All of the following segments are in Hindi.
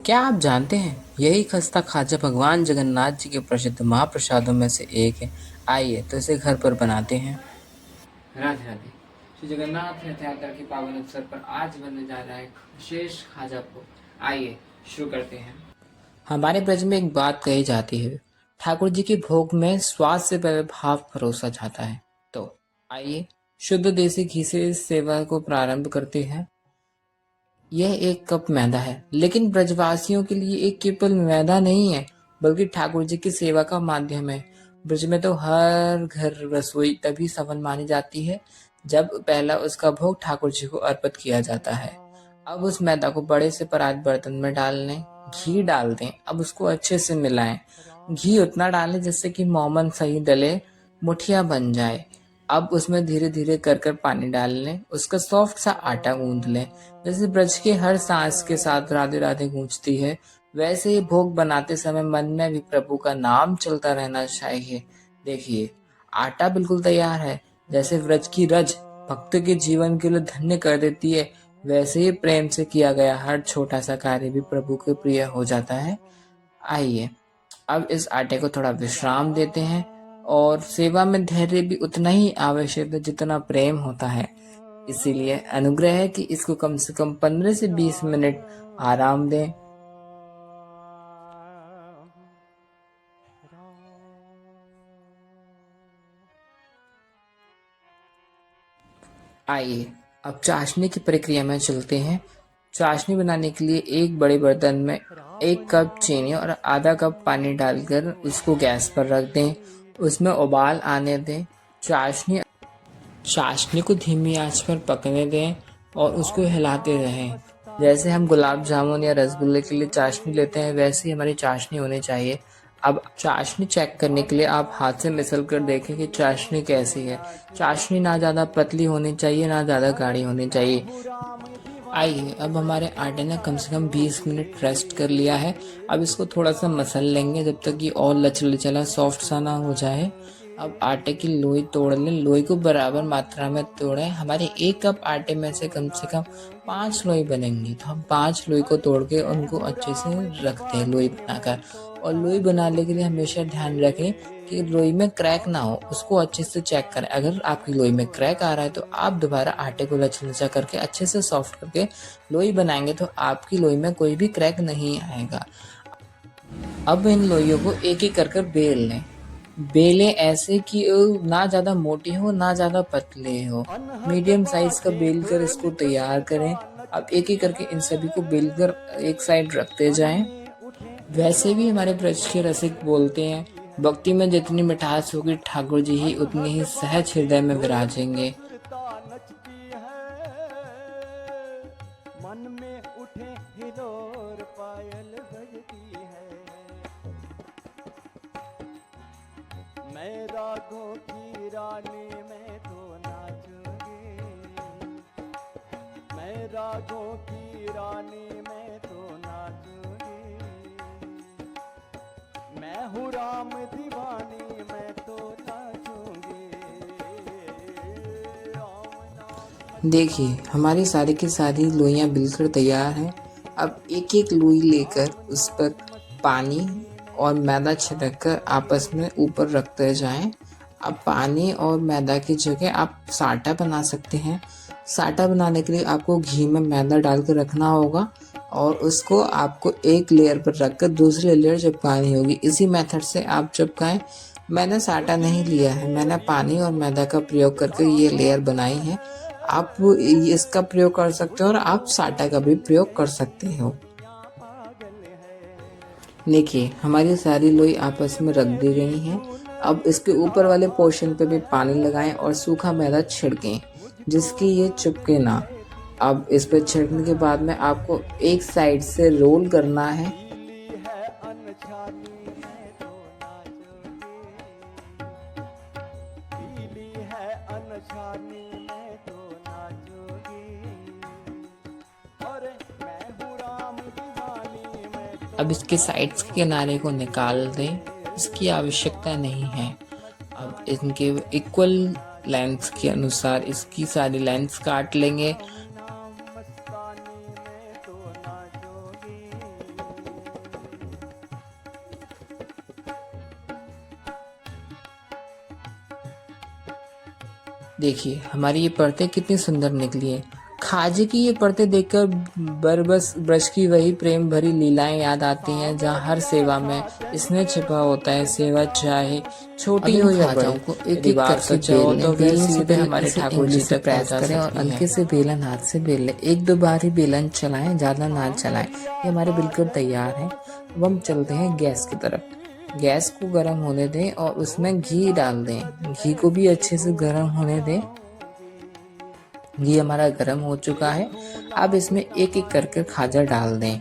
क्या आप जानते हैं यही खस्ता खाजा भगवान जगन्नाथ जी के प्रसिद्ध महाप्रसादों में से एक है। आइए तो इसे घर पर बनाते हैं। राधे राधे। श्री जगन्नाथ रथ यात्रा के पावन अवसर पर आज बनने जा रहा है एक विशेष खाजा भोग। आइए शुरू करते हैं। हमारे ब्रज में एक बात कही जाती है, ठाकुर जी के भोग में स्वाद से पहले भाव परोसा जाता है। तो आइए शुद्ध देसी घी से इस सेवा को प्रारंभ करते हैं। यह एक कप मैदा है, लेकिन ब्रजवासियों के लिए एक केवल मैदा नहीं है, बल्कि ठाकुर जी की सेवा का माध्यम है। ब्रज में तो हर घर रसोई तभी सफल मानी जाती है जब पहला उसका भोग ठाकुर जी को अर्पित किया जाता है। अब उस मैदा को बड़े से परात बर्तन में डाल लें, घी डाल दें। अब उसको अच्छे से मिलाएं। घी उतना डालें जिससे कि मोमन सही डले, मुठिया बन जाए। अब उसमें धीरे धीरे कर कर पानी डाल लें, उसका सॉफ्ट सा आटा गूंद लें। जैसे ब्रज के हर सांस के साथ राधे राधे गूंजती है, वैसे ही भोग बनाते समय मन में भी प्रभु का नाम चलता रहना चाहिए। देखिए, आटा बिल्कुल तैयार है। जैसे व्रज की रज भक्त के जीवन के लिए धन्य कर देती है, वैसे ही प्रेम से किया गया हर छोटा सा कार्य भी प्रभु के प्रिय हो जाता है। आइए अब इस आटे को थोड़ा विश्राम देते हैं। और सेवा में धैर्य भी उतना ही आवश्यक है जितना प्रेम होता है। इसीलिए अनुग्रह है कि इसको कम से कम 15 से 20 मिनट आराम दें। आइए अब चाशनी की प्रक्रिया में चलते हैं। चाशनी बनाने के लिए एक बड़े बर्तन में 1 कप चीनी और आधा कप पानी डालकर उसको गैस पर रख दें। उसमें उबाल आने दें। चाशनी चाशनी को धीमी आंच पर पकने दें और उसको हिलाते रहें। जैसे हम गुलाब जामुन या रसगुल्ले के लिए चाशनी लेते हैं, वैसे ही हमारी चाशनी होनी चाहिए। अब चाशनी चेक करने के लिए आप हाथ से मिसल कर देखें कि चाशनी कैसी है। चाशनी ना ज़्यादा पतली होनी चाहिए, ना ज़्यादा गाढ़ी होनी चाहिए। आइए अब हमारे आटे ने कम से कम 20 मिनट रेस्ट कर लिया है। अब इसको थोड़ा सा मसल लेंगे जब तक ये और लचला सॉफ्ट सा ना हो जाए। अब आटे की लोई तोड़ लें। लोई को बराबर मात्रा में तोड़ें। हमारे 1 कप आटे में से कम 5 लोई बनेंगी, तो हम 5 लोई को तोड़ के उनको अच्छे से रखते हैं लोई बनाकर। और लोई बनाने के लिए हमेशा ध्यान रखें कि लोई में क्रैक ना हो, उसको अच्छे से चेक करें। अगर आपकी लोई में क्रैक आ रहा है तो आप दोबारा आटे को लचलचा करके अच्छे से सॉफ्ट करके लोई बनाएंगे तो आपकी लोई में कोई भी क्रैक नहीं आएगा। अब इन लोइयों को एक एक कर बेल लें। बेलें ऐसे कि ना ज़्यादा मोटी हो ना ज़्यादा पतले हो, मीडियम साइज का बेल कर इसको तैयार करें। अब एक एक करके इन सभी को बेल कर एक साइड रखते जाएं। वैसे भी हमारे ब्रज के रसिक बोलते हैं, भक्ति में जितनी मिठास होगी ठाकुर जी ही उतनी ही सहज हृदय में विराजेंगे। मन में उठे हिलोर पायल बजती है। मैं रागों की रानी मैं तो नाचूंगी। मैं रागों की रानी मैं तो नाचूंगी। मैं हूँ राम दीवानी मैं तो नाचूंगी। देखिए हमारी सारी की सारी लोइयाँ बिल्कुल तैयार हैं। अब एक एक लोई लेकर उस पर पानी और मैदा छिड़क कर आपस में ऊपर रखते जाएं। अब पानी और मैदा की जगह आप साटा बना सकते हैं। साटा बनाने के लिए आपको घी में मैदा डालकर रखना होगा और उसको आपको एक लेयर पर रखकर दूसरी लेयर चिपकानी होगी। इसी मेथड से आप चिपकाएं। मैंने साटा नहीं लिया है, मैंने पानी और मैदा का प्रयोग करके ये लेयर बनाई है। आप इसका प्रयोग कर सकते हो और आप साटा का भी प्रयोग कर सकते हो। देखिए हमारी सारी लोई आपस में रख दी गई हैं। अब इसके ऊपर वाले पोर्शन पे भी पानी लगाएं और सूखा मैदा छिड़कें जिसकी ये चिपके ना। अब इस पे छिड़कने के बाद में आपको एक साइड से रोल करना है। अब इसके साइड्स के किनारे को निकाल दें, इसकी आवश्यकता नहीं है। अब इनके इक्वल लेंथ के अनुसार इसकी सारी लेंथ्स काट लेंगे। देखिए हमारी ये परतें कितनी सुंदर निकली है। खाजे की ये परतें देखकर बरबस ब्रज की वही प्रेम भरी लीलाएं याद आती हैं, जहाँ हर सेवा में स्नेह छिपा होता है। सेवा चाहे छोटी हो या बड़ी, को एक यदि एक बात करके सच्चा हो बेल तो लें। वे बेलने से सीधे पहले हमारे इसे ठाकुर उंगली जी से तक प्रेस पहुंचा करें और सकती है। हल्के से बेलन हाथ से बेल लें। एक दो बार ही बेलन चलाएं, ज़्यादा ना चलाएं। ये हमारे बिल्कुल तैयार हैं। अब हम चलते हैं गैस की तरफ। गैस को गर्म होने दें और उसमें घी डाल दें। घी को भी अच्छे से गर्म होने दें। घी हमारा गर्म हो चुका है। अब इसमें एक एक करके खाजा डाल दें।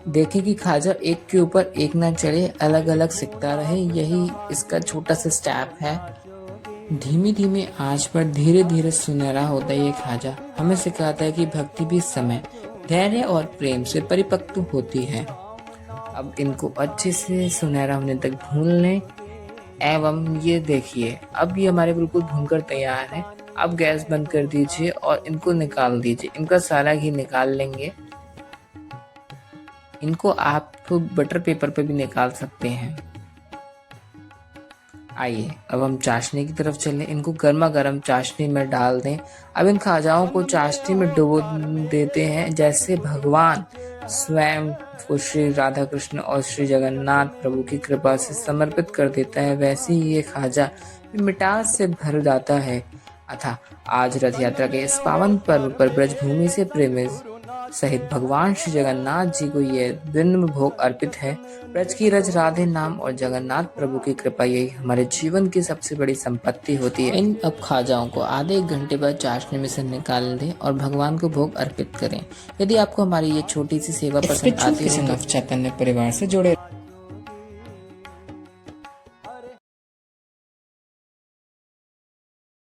देखें कि खाजा एक के ऊपर एक ना चढ़े, अलग अलग सिकता रहे। यही इसका छोटा सा स्टेप है। धीमी धीमी आंच पर धीरे धीरे सुनहरा होता है ये खाजा। हमें सिखाता है कि भक्ति भी समय, धैर्य और प्रेम से परिपक्व होती है। अब इनको अच्छे से सुनहरा होने तक भून लें। एवं ये देखिए अब ये हमारे बिल्कुल भूनकर तैयार है। अब गैस बंद कर दीजिए और इनको निकाल दीजिए। इनका सारा घी निकाल लेंगे। इनको आप बटर पेपर पे भी निकाल सकते हैं। आइए अब हम चाशनी की तरफ चलें। इनको गर्मा गर्म चाशनी में डाल दें। अब इन खाजाओं को चाशनी में डुबो देते हैं, जैसे भगवान स्वयं को श्री राधा कृष्ण और श्री जगन्नाथ प्रभु की कृपा से समर्पित कर देता है, वैसे ही ये खाजा मिठास से भर जाता है। अतः आज रथ यात्रा के इस पावन पर्व पर ब्रजभूमि से प्रेमी सहित भगवान श्री जगन्नाथ जी को ये विनम्र भोग अर्पित है। ब्रज की रज राधे नाम और जगन्नाथ प्रभु की कृपा यही हमारे जीवन की सबसे बड़ी संपत्ति होती है। इन अब खाजाओं को आधे एक घंटे बाद चाशनी में से निकाल दें और भगवान को भोग अर्पित करें। यदि आपको हमारी ये छोटी सी सेवा पसंद आती है तो चैतन्य परिवार से जुड़े।